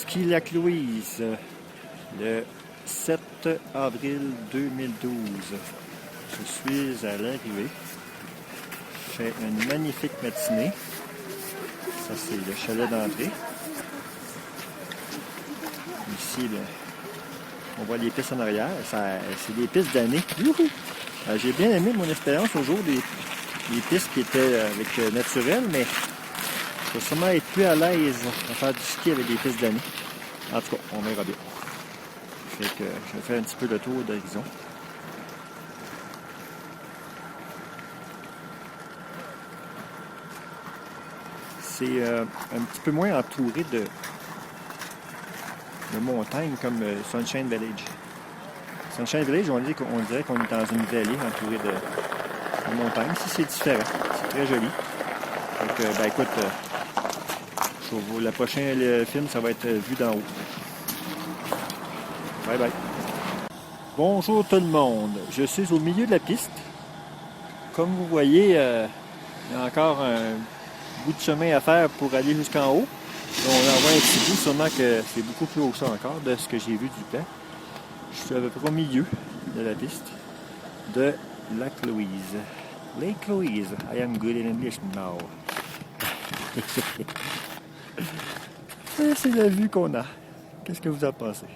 Ski Lac-Louise, le 7 avril 2012. Je suis à l'arrivée. Je fais une magnifique matinée. Ça, c'est le chalet d'entrée. Ici, on voit les pistes en arrière. C'est des pistes d'année. J'ai bien aimé mon expérience au jour des pistes qui étaient avec naturel, mais je vais sûrement être plus à l'aise à faire du ski avec des pistes d'année. En tout cas, on verra bien. Fait que je vais faire un petit peu le tour d'horizon. C'est un petit peu moins entouré de montagnes comme Sunshine Village. Sunshine Village, on dirait qu'on est dans une vallée entourée de montagnes. Ici, c'est différent. C'est très joli. Donc, écoute, le prochain film, ça va être vu d'en haut. Bye bye. Bonjour tout le monde. Je suis au milieu de la piste. Comme vous voyez, il y a encore un bout de chemin à faire pour aller jusqu'en haut. On en voit un petit bout, sûrement que c'est beaucoup plus haut que ça encore de ce que j'ai vu du plan. Je suis à peu près au milieu de la piste de Lac-Louise. Lake Louise. I am good in English now. C'est la vue qu'on a. Qu'est-ce que vous en pensez?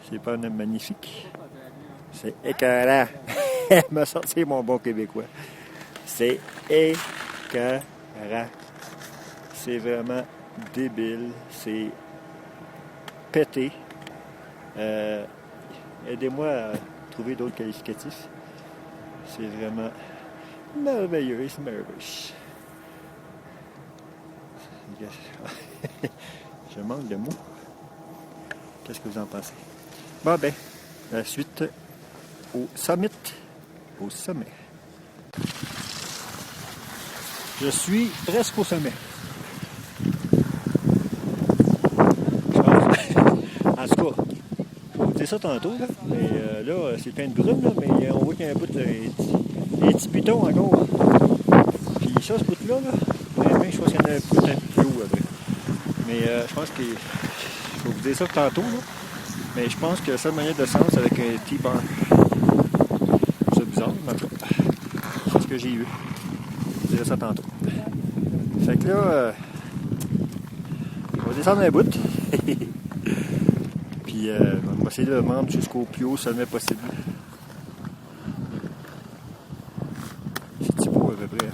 C'est pas magnifique? C'est écœurant. Me sortir mon bon québécois. C'est écœurant. C'est vraiment débile. C'est pété. Aidez-moi à trouver d'autres qualificatifs. C'est vraiment merveilleux. C'est merveilleux. Je manque de mots. Qu'est-ce que vous en pensez? Bon ben, la suite au sommet. Au sommet. Je suis presque au sommet. En tout cas, c'est ça tantôt, là. Mais là, c'est plein de brume, là, mais on voit qu'il y a un bout de des petits pitons encore. Puis ça, ce bout-là, là, je pense qu'il y en a un peu plus haut après. Mais je pense que je vais vous dire ça tantôt, là. Mais je pense que la seule manière de descendre, c'est avec un T-bar. C'est bizarre, mais en tout cas, c'est ce que j'ai eu. Je vous dirai ça tantôt. Fait que là, on va descendre un bout. Puis on va essayer de me rendre jusqu'au plus haut sommet possible. C'est petit beau à peu près.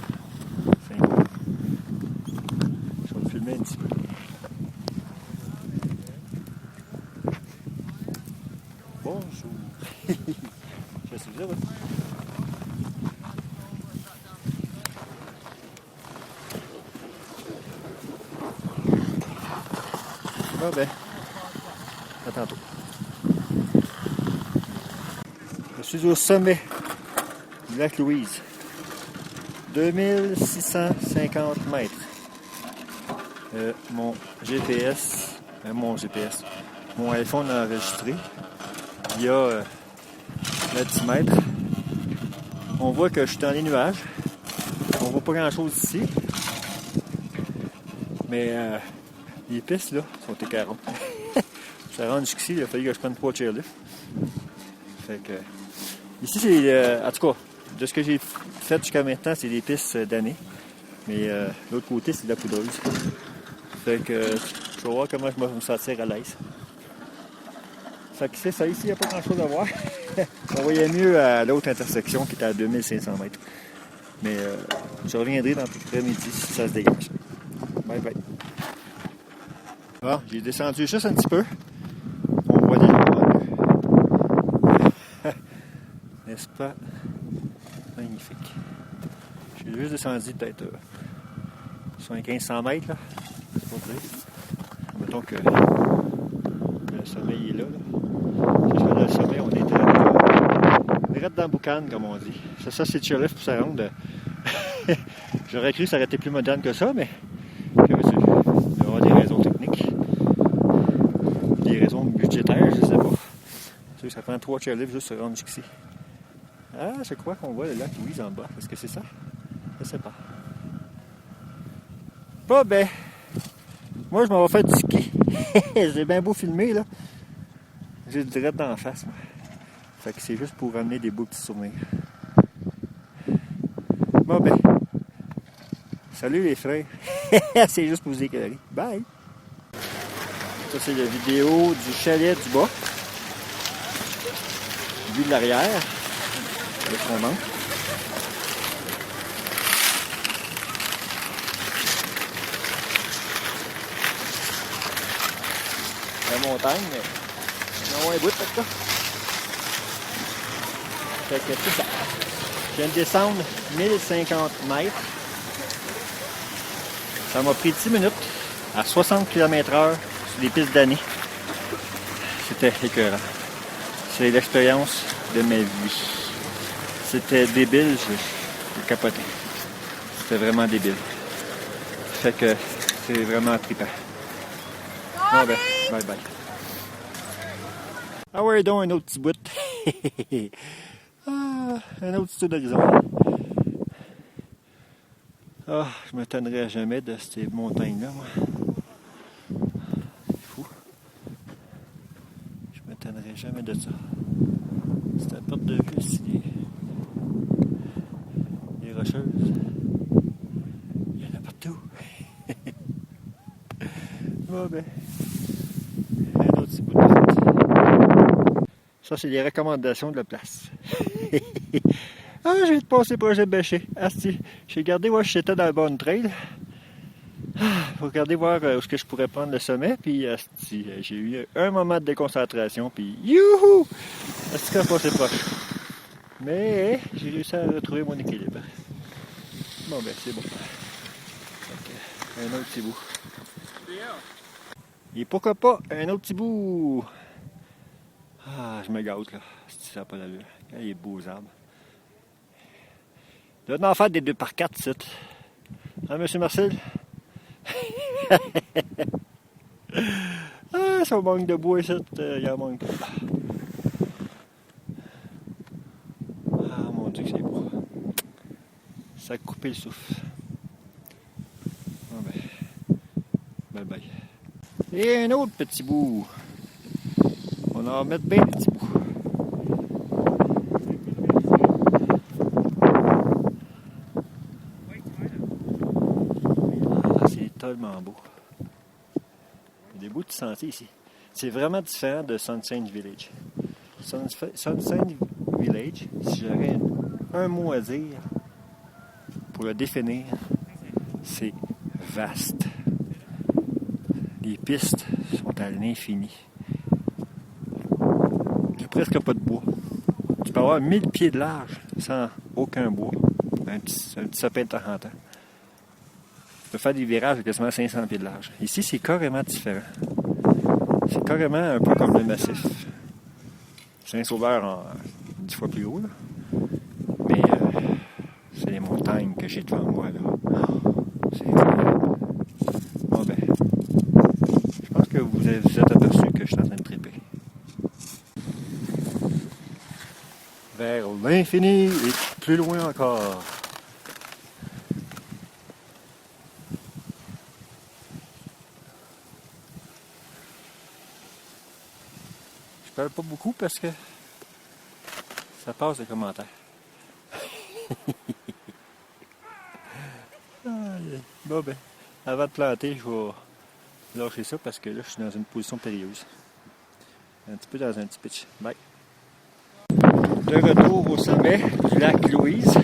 Je vais le filmer un petit peu. Bonjour. Je suis là. Ah ben, à tantôt. Je suis au sommet du lac Louise. 2650 mètres. Mon iPhone a enregistré. Il y a 10 mètres. On voit que je suis dans les nuages. On voit pas grand chose ici. Mais les pistes là sont écœurantes. Ça rentre jusqu'ici, il a fallu que je prenne 3 chairlifts. Fait que ici c'est en tout cas, de ce que j'ai fait jusqu'à maintenant, c'est des pistes d'année. Mais l'autre côté, c'est de la poudreuse. Fait que je vais voir comment je vais me sentir à l'aise. Fait que c'est ça, ici, il n'y a pas grand chose à voir. On voyait mieux à l'autre intersection qui était à 2500 mètres. Mais je reviendrai dans l'après-midi si ça se dégage. Bye bye. Bon, j'ai descendu juste un petit peu. On voit des n'est-ce pas magnifique? J'ai juste descendu peut-être 1500 mètres, là. C'est pas vrai. Mettons que le sommet est là. Jusqu'à le sommet, on est direct dans la boucane, comme on dit. Ça c'est chairlift pour ça rendre. J'aurais cru que ça aurait été plus moderne que ça, mais il y aura des raisons techniques. Des raisons budgétaires, je sais pas. Ça prend 3 chairlifts juste pour se rendre jusqu'ici. Ah, je crois qu'on voit le lac Louise en bas. Est-ce que c'est ça? Je sais pas. Bon ben, Moi, je m'en vais faire du ski. J'ai bien beau filmer, là. J'ai le direct dans la face. Moi. Fait que c'est juste pour ramener des beaux petits souvenirs. Bon, ben. Salut les frères. C'est juste pour vous éclairer. Bye! Ça, c'est la vidéo du chalet du bas. Vue de l'arrière. Le son manque. La montagne, mais on a un bout de ça. Fait que c'est ça. Je viens de descendre 1050 mètres. Ça m'a pris 10 minutes à 60 km/h sur des pistes d'année. C'était écœurant. C'est l'expérience de ma vie. C'était débile, j'ai capoté. C'était vraiment débile. Fait que c'est vraiment trippant. Bon ben, bye bye. Ah ouais, donc un autre petit bout. Un autre petit tour d'horizon. Ah, je m'étonnerais jamais de ces montagnes-là, moi. C'est fou. Je m'étonnerais jamais de ça. C'est à perte de vue ici. Les rocheuses. Il y en a partout. Bon ben. Un autre petit bout de route. Ça, c'est les recommandations de la place. Ah, j'ai passé projet bêché. Asti, j'ai regardé où j'étais dans le bon trail. Faut regarder voir où est-ce que je pourrais prendre le sommet. Puis, asti, j'ai eu un moment de déconcentration. Puis, youhou! Asti, qu'on a passé proche. Mais, j'ai réussi à retrouver mon équilibre. Bon, ben, c'est bon. Okay. Un autre petit bout. Et pourquoi pas un autre petit bout? Ah, je me gâte, là. Ça n'a pas d'allure. Il y a les beaux arbres. Il doit en faire des 2x4, c'est. Hein, monsieur Marcel? Ah, ça manque de bois, ça. Il en manque pas. Ah, mon Dieu, que c'est beau. Ça a coupé le souffle. Ah ben. Bye bye. Et un autre petit bout. On va en mettre bien des petits bouts. Ah, c'est tellement beau. Il y a des bouts de sentier ici. C'est vraiment différent de Sunshine Village. Sunshine Village, si j'aurais un mot à dire pour le définir, c'est vaste. Les pistes sont à l'infini. Il n'y a presque pas de bois. Tu peux avoir 1000 pieds de large sans aucun bois. Un petit sapin de temps en temps. Tu peux faire des virages de quasiment 500 pieds de large. Ici, c'est carrément différent. C'est carrément un peu comme le massif. Saint-Sauveur en 10 fois plus haut. Là. Mais c'est les montagnes que j'ai devant moi. Là. C'est incroyable. Bon ben, je pense que vous êtes aperçu que je suis en train de triper. Vers l'infini et plus loin encore. Je parle pas beaucoup parce que ça passe les commentaires. Bon ben, avant de planter, je vais lâcher ça parce que là je suis dans une position périlleuse. Un petit peu dans un petit pitch. Bye. De retour au sommet du lac Louise.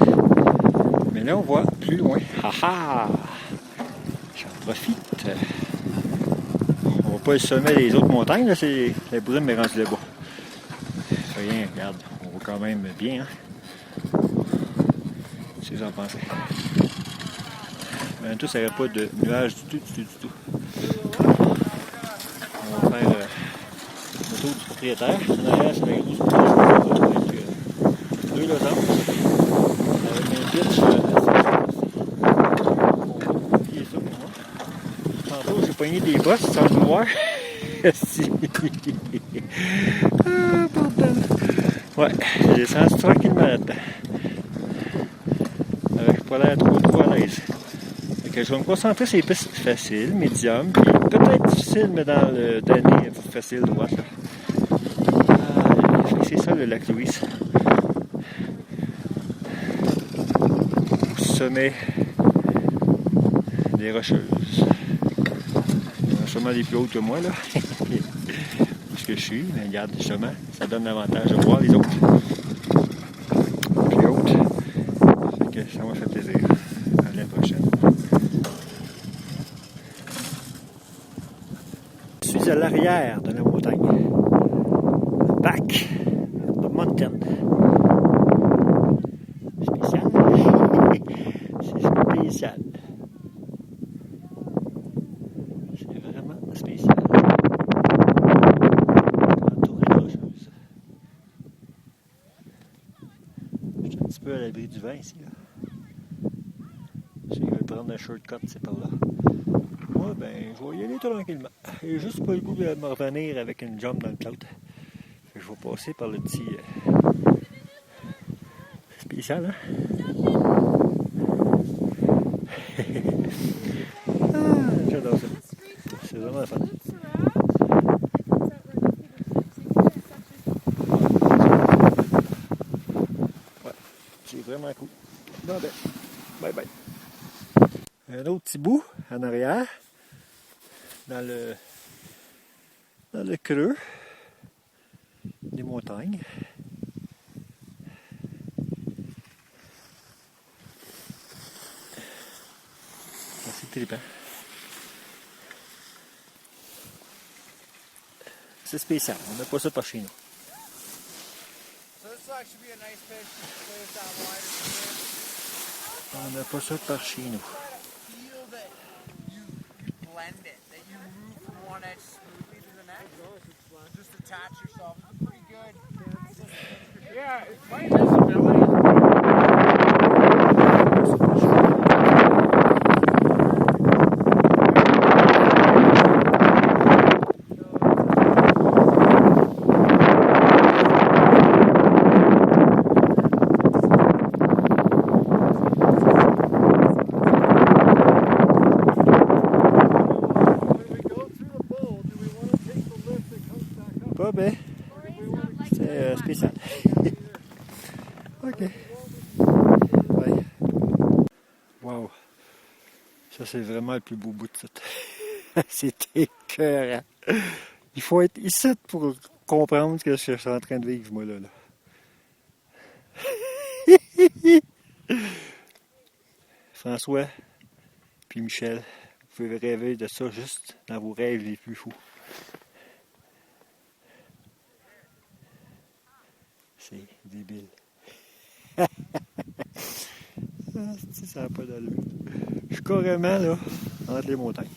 Mais là, on voit plus loin. Haha! J'en profite. On voit pas le sommet des autres montagnes, là, c'est la brume est rendue là-bas. C'est rien, regarde, on voit quand même bien. Hein? C'est ce que j'en pensais. Mais tout, ça n'aurait pas de nuages du tout. On va faire le tour du propriétaire. En arrière, c'est la grosse propriétaire. Deux losanges avec un pitch plier ça pour moi. Tantôt j'ai pogné des bosses sans le vouloir. Ah bordel. Ouais, j'ai descendu tranquillement là-dedans. Avec pas l'air trop à l'aise. Fait que je vais me concentrer sur les pistes faciles, médium, puis peut-être difficiles, mais dans le dernier facile droite. Là. C'est ça le lac Louise. Au sommet des Rocheuses. Sûrement des plus hautes que moi, là. Parce que je suis, mais regarde, justement, ça donne l'avantage de voir les autres. Plus hautes. Fait que ça m'a fait plaisir. À l'année prochaine. Je suis à l'arrière de la montagne. Back the mountain. Spécial. C'est spécial. C'est vraiment spécial. Entouré de rocheuses. Je suis un petit peu à l'abri du vent ici. Là. Si je vais prendre un shortcut, c'est par là. Moi, ben, je vais y aller tranquillement. J'ai juste pas le goût de me revenir avec une jump dans le cloud. Je vais passer par le petit spécial, hein? J'adore ça. C'est vraiment fun. Ouais, c'est vraiment cool. Bon ben, bye bye. Un autre petit bout en arrière, dans le creux des montagnes. C'est trippant. C'est spécial, on n'a pas ça par chez nous. On n'a pas ça par chez nous. Yeah, it's quite visibility. Pas bien. C'est spécial. OK. Ouais. Wow. Ça, c'est vraiment le plus beau bout de tout. C'est écœurant. Il faut être ici pour comprendre ce que je suis en train de vivre, moi, là. François puis Michel, vous pouvez rêver de ça juste dans vos rêves les plus fous. C'est débile. Ça n'a pas d'allure. Je suis carrément là, entre les montagnes.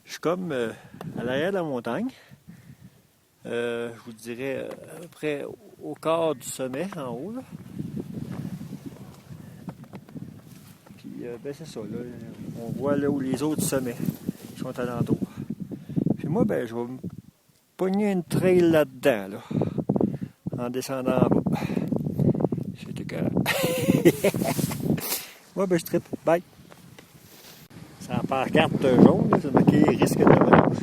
Je suis comme à l'arrière de la montagne. Je vous dirais à peu près au quart du sommet en haut. Là. Puis ben c'est ça, là, on voit là où les autres sommets sont alentour. Puis moi, ben je vais me pogner une trail là-dedans, là, en descendant en bas. C'est écœurant. Moi, ben je trippe. Bye! C'est en pancarte jaune, là, c'est marqué risque de relâche.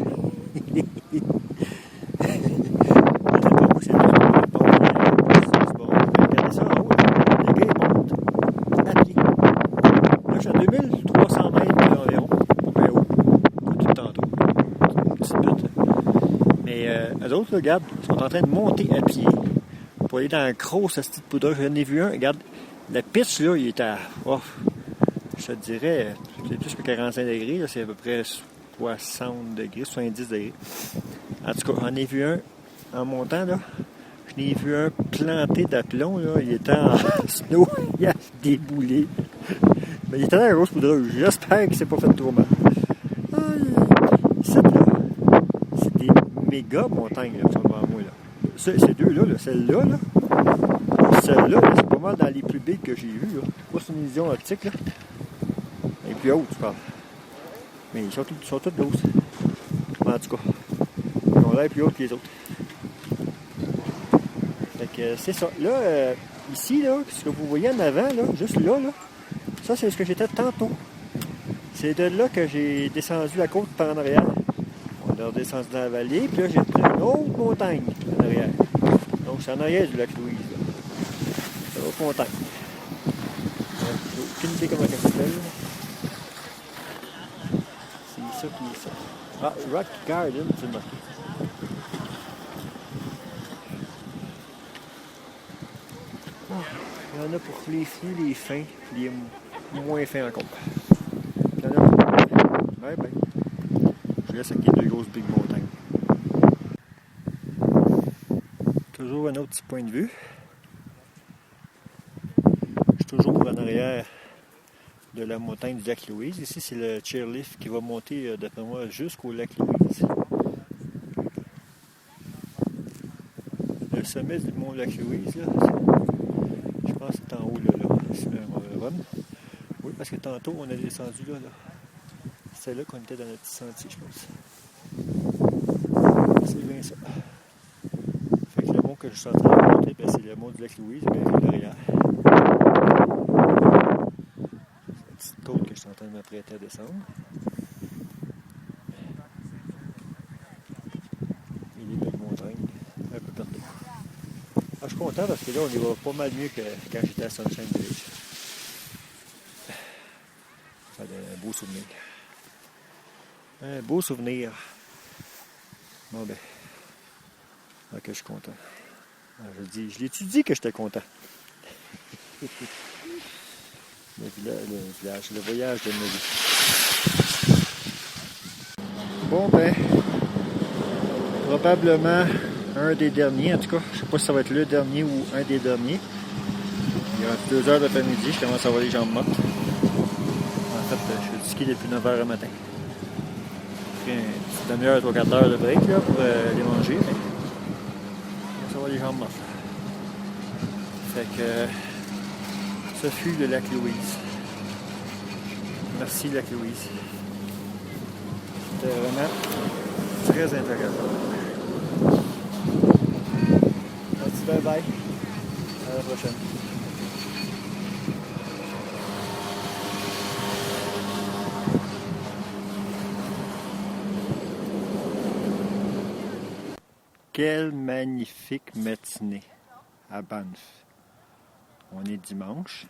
Regardez ça en haut, les gars ils montent à pied. Là, je suis à 2300 mètres environ, pas bien haut, tout le temps une petite butte. Mais eux autres, là, regarde, sont en train de monter à pied pour aller dans le gros ce type de poudre. J'en ai vu un, regarde, la pitch là, il est à, oh, je te dirais, c'est plus que 45 degrés, là, c'est à peu près 60 degrés, 70 degrés. En tout cas, j'en ai vu un en montant, là. Je n'ai vu un planté d'aplomb, là. Il était en snow, il a déboulé. Mais il était dans la grosse poudreuse. J'espère qu'il s'est pas fait trop mal. Ici, là, c'est des méga montagnes, là, qui sont devant moi, là. Ces deux-là, là, celle-là, là. Celle-là, là, c'est pas mal dans les plus big que j'ai vues, là. Pas sur une vision optique, là. Et plus hautes, je parle. Mais ils sont toutes grosses. En tout cas, ils ont l'air plus hautes que les autres. Fait que c'est ça. Là, ici, là, ce que vous voyez en avant, là, juste là, là, Ça, c'est ce que j'étais tantôt. C'est de là que j'ai descendu la côte par en arrière. On a redescendu dans la vallée, puis là, j'ai pris une autre montagne en arrière. Donc, c'est en arrière du lac Louise. C'est une autre montagne. J'ai aucune idée comment elle s'appelle. C'est ça qui est ça. Ah, Rock Garden, c'est marqué. Il y en a pour les flux, les fins, puis les moins fins encore. Il y en a pour... Ben, je laisse avec les deux grosses big montagnes. Toujours un autre petit point de vue. Je suis toujours en arrière de la montagne du lac Louise. Ici, c'est le chairlift qui va monter, d'après moi, jusqu'au lac Louise. Le sommet du mont lac Louise, là, je pense que c'est en haut, là. C'est un run. Oui, parce que tantôt, on a descendu là. C'est là qu'on était dans notre petit sentier, je pense. C'est bien ça. Fait que le mont que je suis en train de monter, ben, c'est le mont du lac Louise, bien vers l'arrière. C'est la petite côte que je suis en train de m'apprêter à descendre. Et les belles montagnes, un peu partout. Ah, je suis content parce que là, on y va pas mal mieux que quand j'étais à Sunshine Village. Ça donne un beau souvenir. Un beau souvenir. Bon ben. Ok, je suis content. Je l'ai-tu dit que j'étais content? Le voyage de ma vie. Bon ben. Probablement un des derniers, en tout cas. Je sais pas si ça va être le dernier ou un des derniers. Il reste 2 heures d'après-midi, je commence à avoir les jambes mortes. En fait, je fais du ski depuis 9 h le matin. J'ai pris une petite demi-heure, 3-4 heures de break là, pour aller manger, mais ça va les jambes mortes. Fait que ce fut le lac Louise. Merci lac Louise. C'était vraiment très intéressant. Merci, bye bye. À la prochaine. Quelle magnifique matinée à Banff. On est dimanche.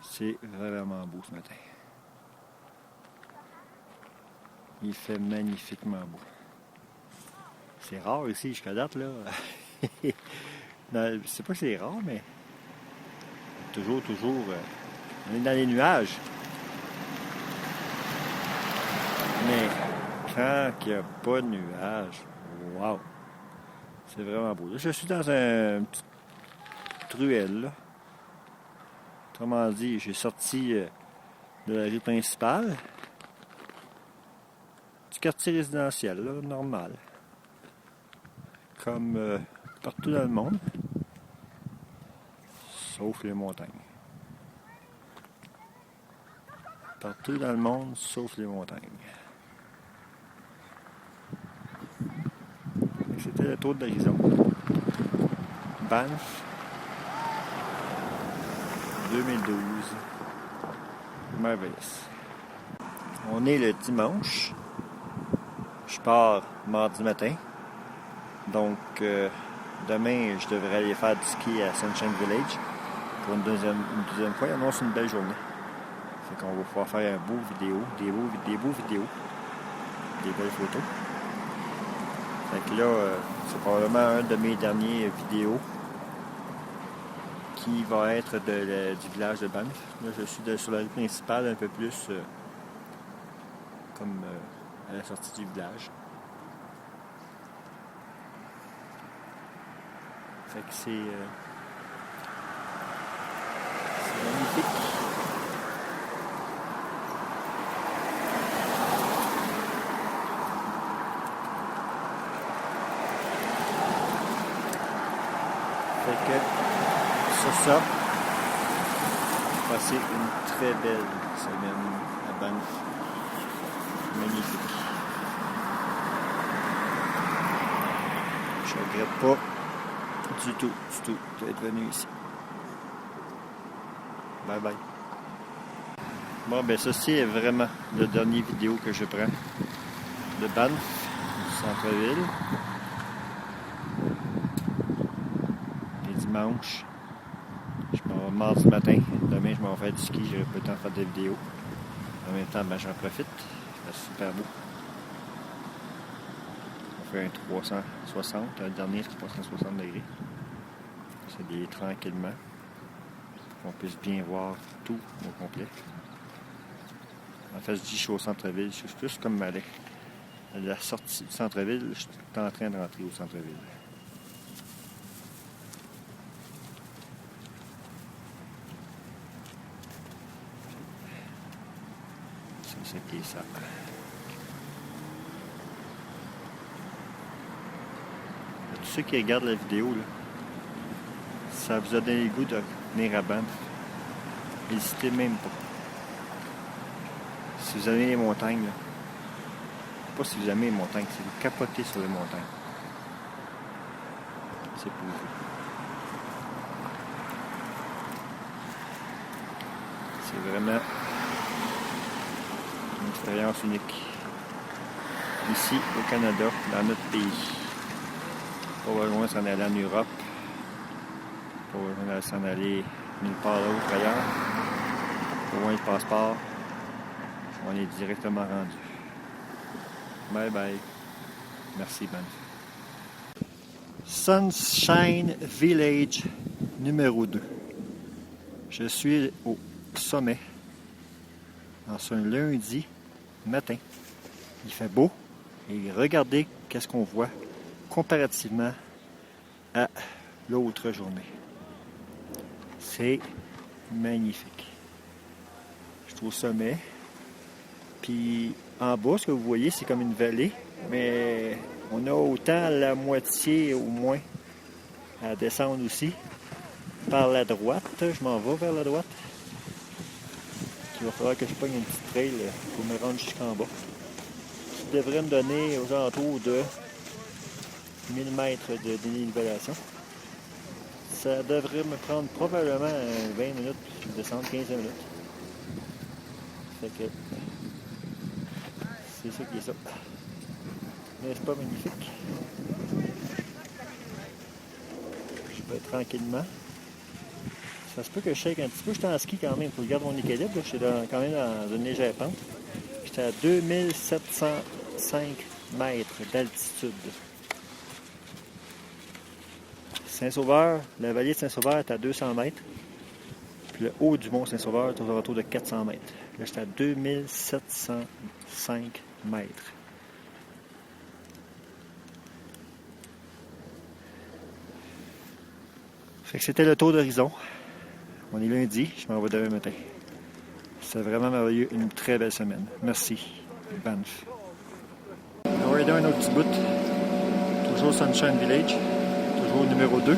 C'est vraiment beau ce matin. Il fait magnifiquement beau. C'est rare ici jusqu'à date, là. Non, je sais pas si c'est rare, mais toujours, on est dans les nuages. Mais quand il n'y a pas de nuages, wow! C'est vraiment beau. Là, je suis dans un petit ruelle, là. Autrement dit, j'ai sorti de la rue principale, du quartier résidentiel, là, normal. Comme partout dans le monde, sauf les montagnes. Partout dans le monde, sauf les montagnes. C'était le tour d'horizon. Banff, 2012. Merveilleux. On est le dimanche. Je pars mardi matin. Donc, demain, je devrais aller faire du ski à Sunshine Village. Pour une deuxième fois, il annonce une belle journée. Fait qu'on va pouvoir faire un beau vidéo, des beaux vidéos, des belles photos. Fait que là, c'est probablement un de mes derniers vidéos qui va être du village de Banff. Là, je suis sur la rue principale, un peu plus comme à la sortie du village. Fait que c'est magnifique. Fait que sur ça, passez une très belle semaine à Banff. Magnifique. Je regrette pas du tout d'être venu ici. Bye bye. Bon, ben ceci est vraiment le dernier vidéo que je prends de Banff, du centre-ville. Les dimanches, je m'en vais mardi matin. Demain, je m'en vais faire du ski, j'aurai pas le temps de faire des vidéos. En même temps, ben, j'en profite. C'est super beau. On fait un 360, le dernier c'est 360 degrés. C'est des tranquillement. Pour qu'on puisse bien voir tout au complet. En fait, je dis je suis au centre-ville. Je suis plus comme à la sortie du centre-ville. Je suis en train de rentrer au centre-ville. C'est qui est ça. Tous ceux qui regardent la vidéo, là, ça vous a donné le goût de venir à Banff. N'hésitez même pas. Si vous aimez les montagnes, là, pas si vous aimez les montagnes, si vous capotez sur les montagnes. C'est pour vous. C'est vraiment une expérience unique. Ici, au Canada, dans notre pays. Pas loin s'en aller en Europe. Pas loin s'en aller nulle part d'autre ailleurs. Pas loin le passeport. On est directement rendu. Bye bye. Merci, Ben. Sunshine Village numéro 2. Je suis au sommet. En ce lundi matin. Il fait beau. Et regardez qu'est-ce qu'on voit comparativement à l'autre journée. C'est magnifique. Je suis au sommet. Puis en bas, ce que vous voyez, c'est comme une vallée, mais on a autant la moitié au moins à descendre aussi. Par la droite, je m'en vais vers la droite. Il va falloir que je pogne une petite trail pour me rendre jusqu'en bas. Ça devrait me donner aux alentours de 1000 mètres de dénivellation. Ça devrait me prendre probablement 20 minutes de descendre, 15 minutes. Fait que c'est ça qui est ça. N'est-ce pas magnifique? Je vais tranquillement. Ça se peut que je shake un petit peu. J'étais en ski quand même. Il faut que je garde mon équilibre. Je suis quand même dans une légère pente. J'étais à 2705 mètres d'altitude. Saint-Sauveur, la vallée de Saint-Sauveur est à 200 mètres. Puis le haut du mont Saint-Sauveur est aux alentours de 400 mètres. Là, j'étais à 2705 mètres. Fait que c'était le tour d'horizon. On est lundi, je m'en vais demain matin. C'est vraiment merveilleux, une très belle semaine. Merci, Banff. On va aider un autre petit bout. Toujours Sunshine Village. Toujours numéro 2.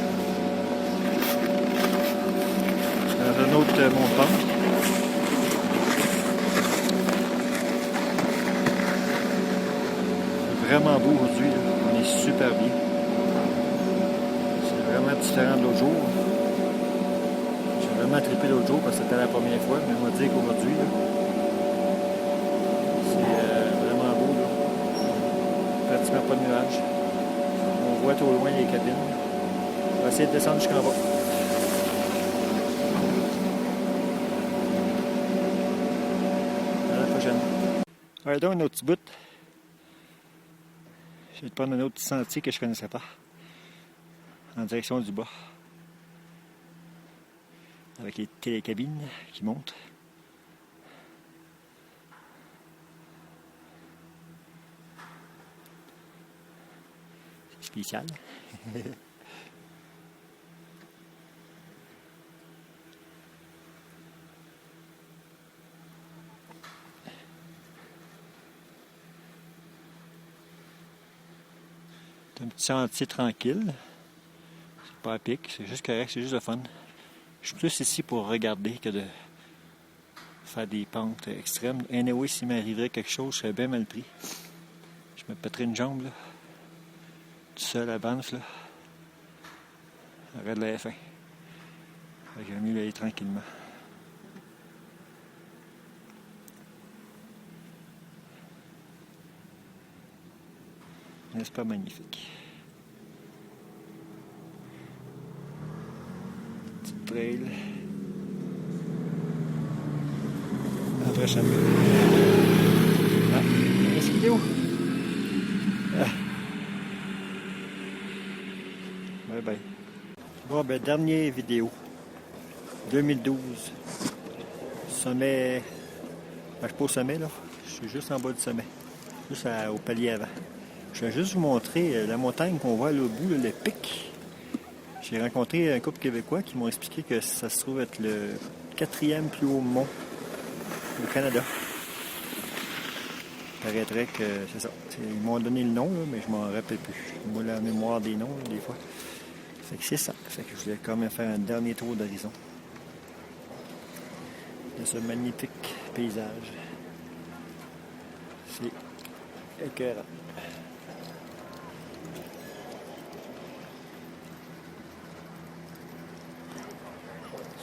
Dans un autre montant. C'est vraiment beau aujourd'hui. On est super bien. C'est vraiment différent de l'autre jour. J'ai vraiment trippé l'autre jour parce que c'était la première fois. Mais on va dire qu'aujourd'hui, c'est vraiment beau. Là. Pratiquement pas de nuages. On voit au loin les cabines. On va essayer de descendre jusqu'en bas. À la prochaine. Alors, donc, un autre petit bout. Je vais te prendre un autre petit sentier que je ne connaissais pas. En direction du bas. Avec les télécabines qui montent. C'est spécial. C'est un petit sentier tranquille. C'est pas à pic, c'est juste correct, c'est juste le fun. Je suis plus ici pour regarder que de faire des pentes extrêmes. Anyway, s'il m'arriverait quelque chose, je serais bien mal pris. Je me pèterais une jambe, là. Tout seul à Banff, là. Arrête de la F1. J'aime mieux aller tranquillement. N'est-ce pas magnifique? Petite trail. Après chameau. Ah, une vidéo. Ah. Bye bye. Bon, ben, dernière vidéo. 2012. Sommet. Ben, je suis pas au sommet, là. Je suis juste en bas du sommet. Juste au palier avant. Je vais juste vous montrer la montagne qu'on voit à l'autre bout, là, le pic. J'ai rencontré un couple québécois qui m'ont expliqué que ça se trouve être le 4e plus haut mont au Canada. Il paraîtrait que c'est ça. Ils m'ont donné le nom, là, mais je m'en rappelle plus. Moi, la mémoire des noms, là, des fois. Fait que c'est ça. Fait que je voulais quand même faire un dernier tour d'horizon de ce magnifique paysage. C'est écœurant.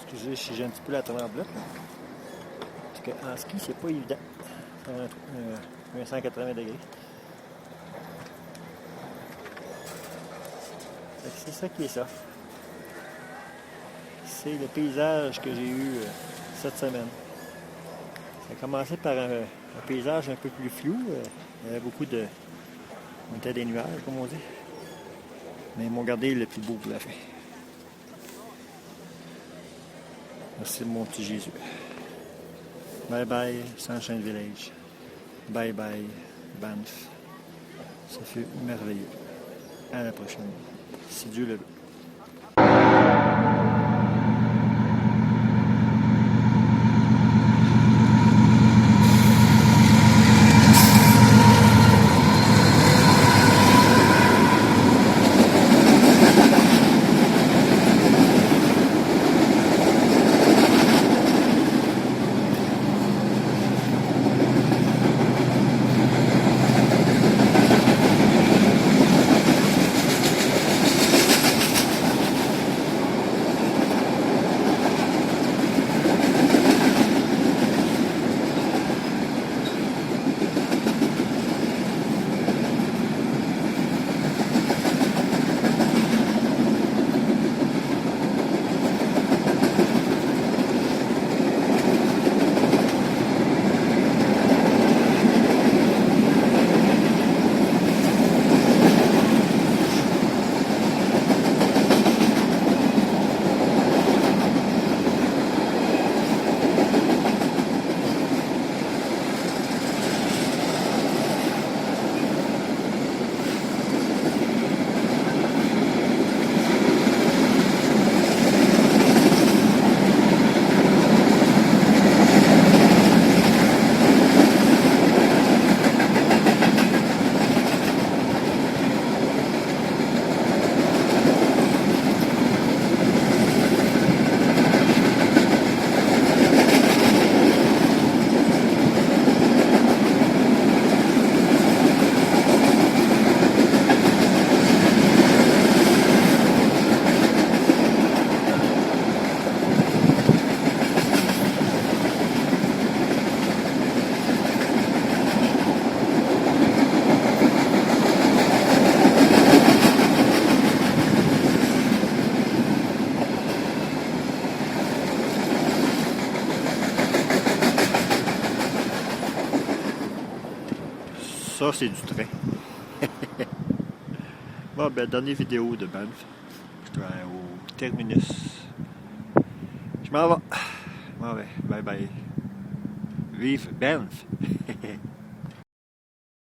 Excusez si j'ai un petit peu la tremblote. Parce qu'en ski, c'est pas évident. Un 180 degrés. Fait que c'est ça qui est ça. C'est le paysage que j'ai eu cette semaine. Ça a commencé par un paysage un peu plus flou. Il y avait beaucoup de... On était des nuages, comme on dit. Mais ils m'ont gardé le plus beau pour la fin. Merci mon petit Jésus. Bye bye Sunshine Village. Bye bye Banff. Ça fut merveilleux. À la prochaine. Si Dieu le veut. Ça, c'est du train. Bon, ben, dernière vidéo de Banff. Je suis au terminus. Je m'en vais. Bye bye. Vive Banff.